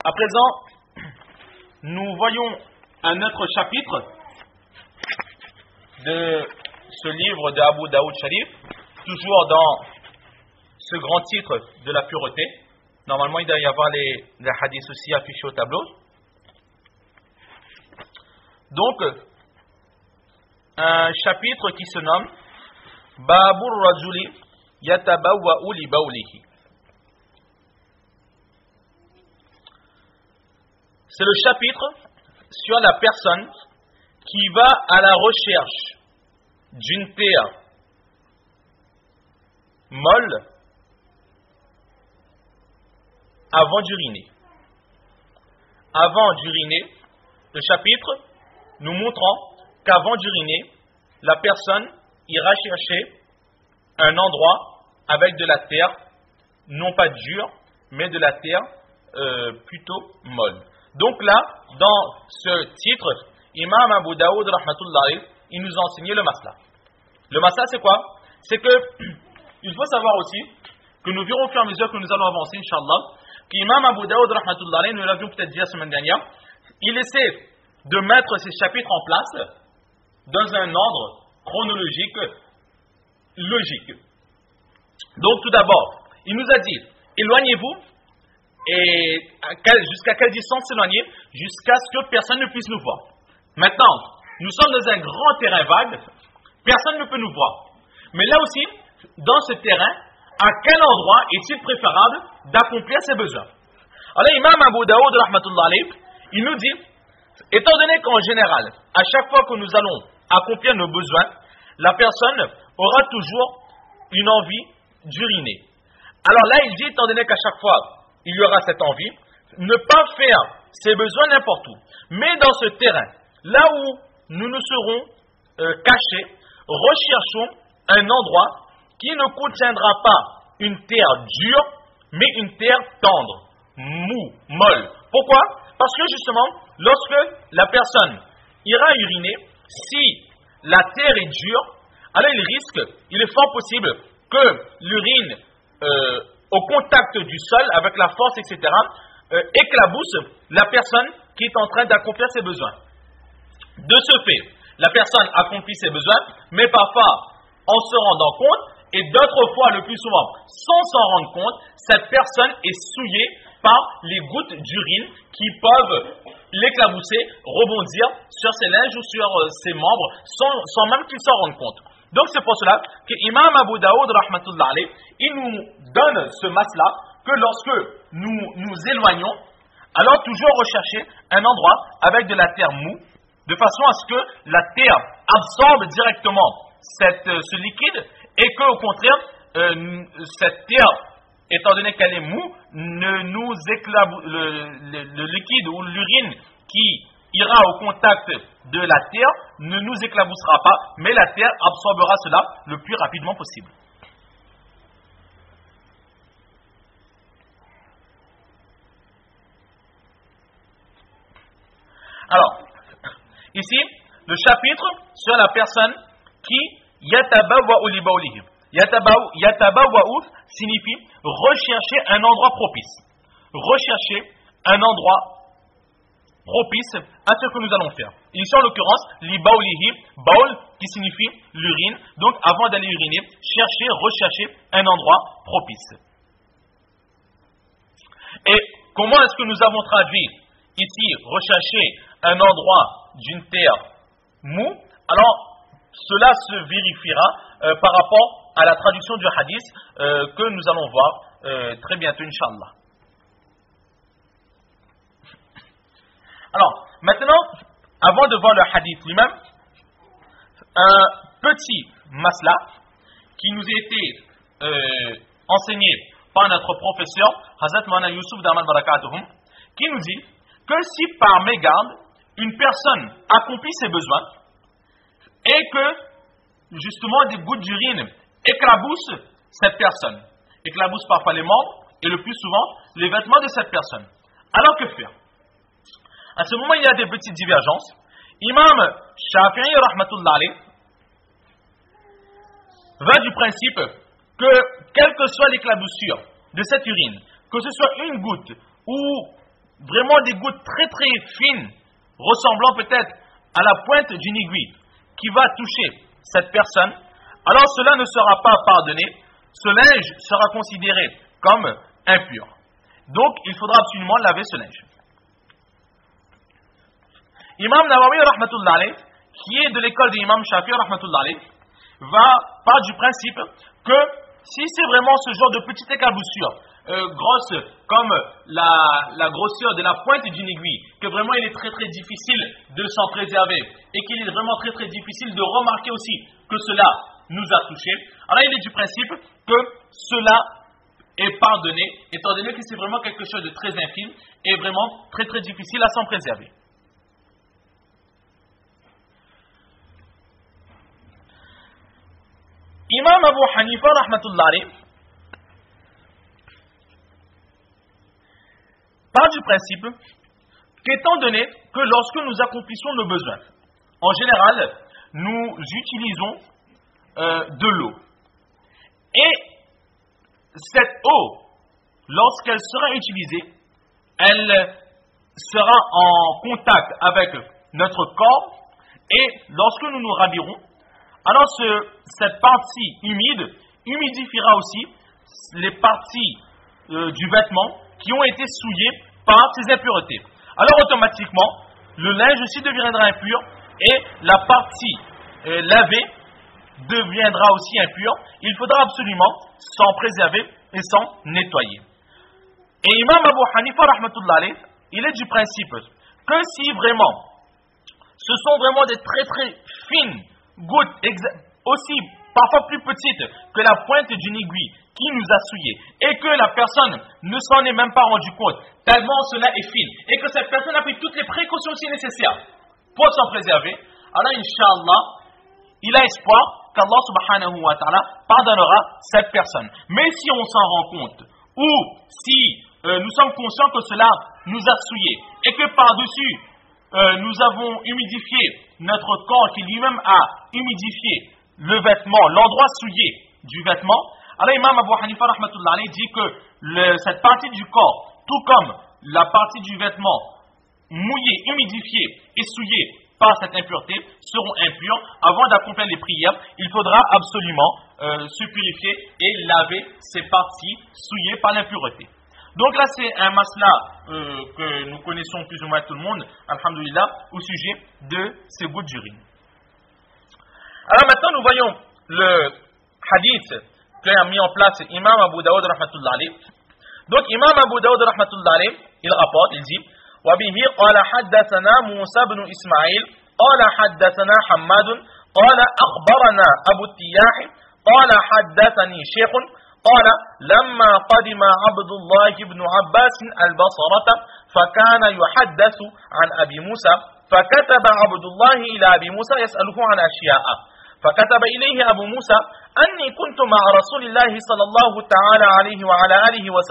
À présent, nous voyons un autre chapitre de ce livre de Abu Daoud Sharif, toujours dans ce grand titre de la pureté. Normalement, il doit y avoir les hadiths aussi affichés au tableau. Donc, un chapitre qui se nomme Babur Rajuli Yatabawwa'u li Bawlihi. C'est le chapitre sur la personne qui va à la recherche d'une terre molle avant d'uriner. Avant d'uriner, le chapitre nous montrant qu'avant d'uriner, la personne ira chercher un endroit avec de la terre, non pas dure, mais de la terre plutôt molle. Donc là, dans ce titre, Imam Abu Daoud, rahmatullahi, il nous a enseigné le masla. Le masla, c'est quoi? C'est que, il faut savoir aussi, que nous verrons au fur et à mesure que nous allons avancer, Inch'Allah, qu'Imam Abu Daoud, rahmatullahi, nous l'avions peut-être dit la semaine dernière, il essaie de mettre ces chapitres en place dans un ordre chronologique, logique. Donc tout d'abord, il nous a dit, éloignez-vous, et jusqu'à quelle distance s'éloigner? Jusqu'à ce que personne ne puisse nous voir. Maintenant, nous sommes dans un grand terrain vague, personne ne peut nous voir. Mais là aussi, dans ce terrain, à quel endroit est-il préférable d'accomplir ses besoins? Alors, Imam Abu Daoud, rahmatullah alayh, il nous dit, étant donné qu'en général, à chaque fois que nous allons accomplir nos besoins, la personne aura toujours une envie d'uriner. Alors là, il dit, étant donné qu'à chaque fois, il y aura cette envie, ne pas faire ses besoins n'importe où. Mais dans ce terrain, là où nous nous serons cachés, recherchons un endroit qui ne contiendra pas une terre dure, mais une terre tendre, molle. Pourquoi? Parce que justement, lorsque la personne ira uriner, si la terre est dure, alors il est fort possible que l'urine au contact du sol, avec la force, etc., éclabousse la personne qui est en train d'accomplir ses besoins. De ce fait, la personne accomplit ses besoins, mais parfois en se rendant compte, et d'autres fois, le plus souvent, sans s'en rendre compte, cette personne est souillée par les gouttes d'urine qui peuvent l'éclabousser, rebondir sur ses linges ou sur ses membres, sans même qu'il s'en rende compte. Donc c'est pour cela que Imam Abu Daoud, rahmatullah alayh, il nous donne ce masla que lorsque nous nous éloignons, alors toujours rechercher un endroit avec de la terre mou, de façon à ce que la terre absorbe directement ce liquide et qu'au contraire, cette terre, étant donné qu'elle est mou, ne nous le liquide ou l'urine qui ira au contact de la terre ne nous éclaboussera pas, mais la terre absorbera cela le plus rapidement possible. Alors, ici, le chapitre sur la personne qui yatabawwa'u li bawlihi. Yatabawwa'u signifie rechercher un endroit propice. Rechercher un endroit propice à ce que nous allons faire. Ici, en l'occurrence, li bawlihi, bawl qui signifie l'urine. Donc, avant d'aller uriner, rechercher un endroit propice. Et comment est-ce que nous avons traduit ici rechercher un endroit d'une terre mou? Alors, cela se vérifiera par rapport à la traduction du hadith que nous allons voir très bientôt, Inch'Allah. Alors, maintenant, avant de voir le hadith lui-même, un petit masla qui nous a été enseigné par notre professeur, Hazrat Maulana Youssouf Daman Barakatuhum, qui nous dit que si par mégarde, une personne accomplit ses besoins et que, justement, des gouttes d'urine éclaboussent cette personne, éclaboussent parfois les membres et le plus souvent les vêtements de cette personne. Alors que faire? À ce moment, il y a des petites divergences. Imam Shafi'i, rahmatullah alayh, va du principe que, quelle que soit l'éclaboussure de cette urine, que ce soit une goutte ou vraiment des gouttes très très fines, ressemblant peut-être à la pointe d'une aiguille, qui va toucher cette personne, alors cela ne sera pas pardonné, ce linge sera considéré comme impur. Donc, il faudra absolument laver ce linge. Imam Nawawi, rahmatullah alayh, qui est de l'école de Imam Shafi'i, rahmatullah alayh, part du principe que si c'est vraiment ce genre de petite éclaboussure, grosse comme la grosseur de la pointe d'une aiguille, que vraiment il est très très difficile de s'en préserver et qu'il est vraiment très très difficile de remarquer aussi que cela nous a touchés, alors il est du principe que cela est pardonné, étant donné que c'est vraiment quelque chose de très infime et vraiment très très difficile à s'en préserver. Imam Abu Hanifa, rahmatullah alayh, part du principe qu'étant donné que lorsque nous accomplissons nos besoins, en général, nous utilisons de l'eau. Et cette eau, lorsqu'elle sera utilisée, elle sera en contact avec notre corps et lorsque nous nous ravirons, alors cette partie humide humidifiera aussi les parties du vêtement qui ont été souillées par ces impuretés. Alors automatiquement, le linge aussi deviendra impur et la partie lavée deviendra aussi impure. Il faudra absolument s'en préserver et s'en nettoyer. Et Imam Abu Hanifa, rahmatullah alayh, il est du principe que si vraiment ce sont vraiment des très très fines gouttes, aussi parfois plus petites que la pointe d'une aiguille qui nous a souillés, et que la personne ne s'en est même pas rendu compte, tellement cela est fine, et que cette personne a pris toutes les précautions aussi nécessaires pour s'en préserver, alors Inch'Allah, il a espoir qu'Allah subhanahu wa ta'ala pardonnera cette personne. Mais si on s'en rend compte, ou si nous sommes conscients que cela nous a souillés, et que par-dessus, nous avons humidifié notre corps qui lui-même a humidifié le vêtement, l'endroit souillé du vêtement, alors Imam Abu Hanifa rahmatullah alayh dit que cette partie du corps, tout comme la partie du vêtement mouillée, humidifiée et souillée par cette impureté, seront impures. Avant d'accomplir les prières, il faudra absolument se purifier et laver ces parties souillées par l'impureté. Donc là, c'est un masla que nous connaissons plus ou moins tout le monde, alhamdulillah, au sujet de ces gouttes d'urine. Alors maintenant, nous voyons le hadith qu'a mis en place Imam Abu Daoud rahmatullah alayh. Donc Imam Abu Daoud rahmatullah alayh, il rapporte, il dit وَبِهِ قَالَ حَدَّثَنَا مُوسَى بْنُ إِسْمَعِيلَ قَالَ حَدَّثَنَا حَمَّادٌ قَالَ أَخْبَرَنَا أَبُو التِّيَاحِ قَالَ حَدَّثَنِي شيخ قال لما قدم عبد الله بن عباس البصرة فكان يحدث عن أبي موسى فكتب عبد الله إلى أبي موسى يسأله عن أشياء فكتب إليه أبو موسى أني كنت مع رسول الله صلى الله تعالى عليه وعلى آله وسلم